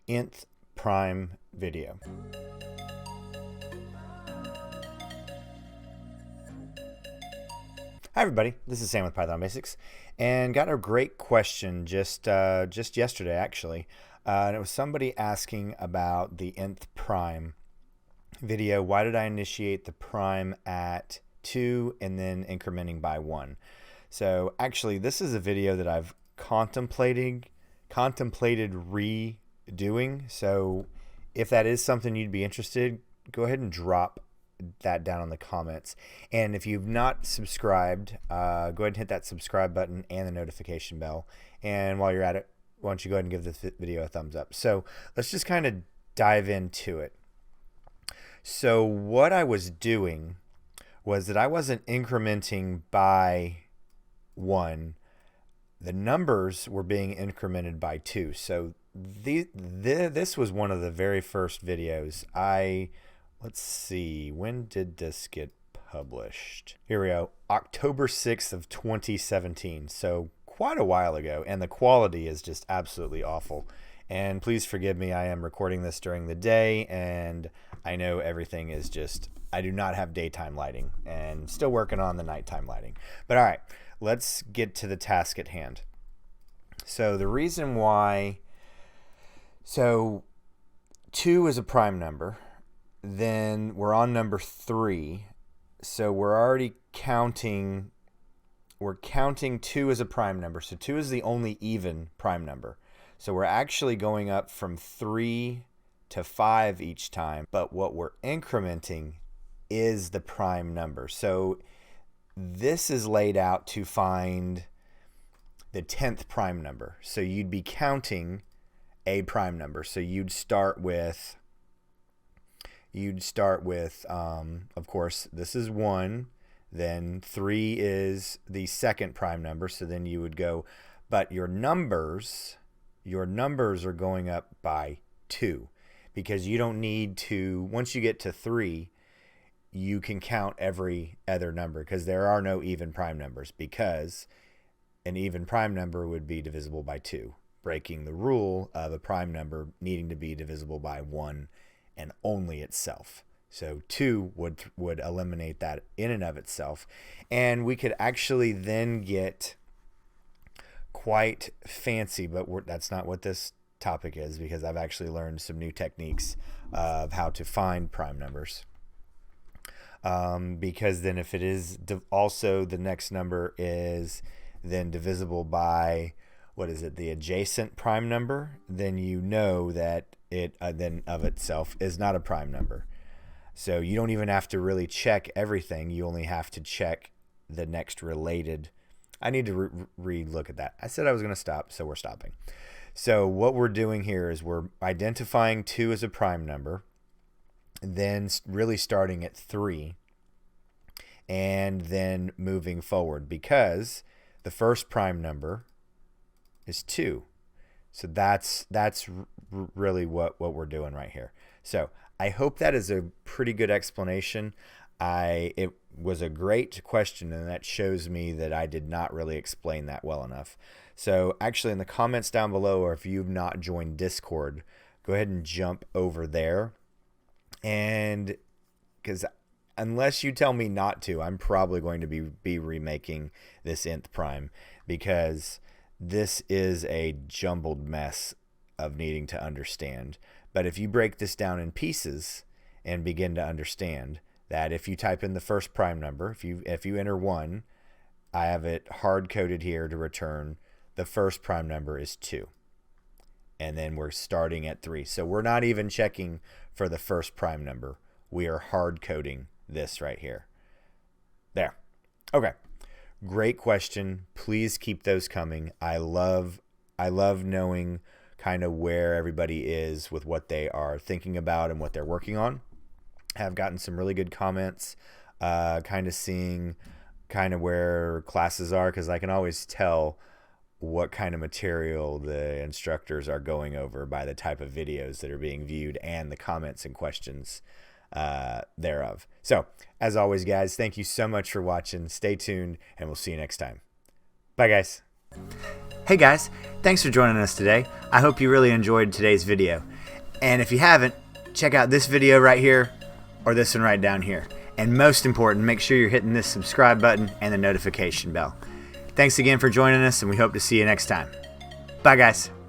nth prime video. Hi everybody, this is Sam with Python Basics, and got a great question just yesterday actually, and it was somebody asking about the nth prime video. Why did I initiate the prime at 2 and then incrementing by 1? So actually, this is a video that I've contemplated redoing. So if that is something you'd be interested, go ahead and drop that down in the comments. And if you've not subscribed, go ahead and hit that subscribe button and the notification bell. And while you're at it, why don't you go ahead and give this video a thumbs up. So let's just kind of dive into it. So what I was doing was that I wasn't incrementing by 1. The numbers were being incremented by 2. So this was one of the very first videos. Let's see, when did this get published? Here we go, October 6th of 2017. So quite a while ago, and the quality is just absolutely awful. And please forgive me, I am recording this during the day, and I know everything is just, I do not have daytime lighting, and still working on the nighttime lighting. But all right, let's get to the task at hand. So the reason why, so 2 is a prime number, then we're on number 3, so we're already counting, we're counting 2 as a prime number, so 2 is the only even prime number. So we're actually going up from 3 to 5 each time, but what we're incrementing is the prime number. So this is laid out to find the 10th prime number. So you'd be counting a prime number. So you'd start with, of course, this is 1, then 3 is the second prime number. So then you would go, but your numbers are going up by 2, because you don't need to, once you get to 3, you can count every other number, because there are no even prime numbers, because an even prime number would be divisible by 2, breaking the rule of a prime number needing to be divisible by 1 and only itself. So 2 would eliminate that in and of itself, and we could actually then get quite fancy, but that's not what this topic is, because I've actually learned some new techniques of how to find prime numbers. Because then if it is also the next number is then divisible by, what is it, the adjacent prime number, then you know that it then of itself is not a prime number. So you don't even have to really check everything. You only have to check the next related. I need to re-look at that. I said I was going to stop, so we're stopping. So what we're doing here is we're identifying 2 as a prime number, then really starting at 3, and then moving forward, because the first prime number is 2. So that's really what we're doing right here. So I hope that is a pretty good explanation. It was a great question, and that shows me that I did not really explain that well enough. So actually, in the comments down below, or if you've not joined Discord, go ahead and jump over there. And because unless you tell me not to, I'm probably going to be remaking this nth prime, because this is a jumbled mess of needing to understand. But if you break this down in pieces and begin to understand that if you type in the first prime number, if you enter 1, I have it hard coded here to return the first prime number is 2. And then we're starting at 3. So we're not even checking for the first prime number. We are hard coding this right here. There. Okay. Great question. Please keep those coming. I love knowing kind of where everybody is with what they are thinking about and what they're working on. Have gotten some really good comments, kind of seeing kind of where classes are, because I can always tell what kind of material the instructors are going over by the type of videos that are being viewed and the comments and questions thereof. So, as always, guys, thank you so much for watching. Stay tuned, and we'll see you next time. Bye, guys. Hey guys, thanks for joining us today. I hope you really enjoyed today's video. And if you haven't, check out this video right here or this one right down here. And most important, make sure you're hitting this subscribe button and the notification bell. Thanks again for joining us, and we hope to see you next time. Bye guys.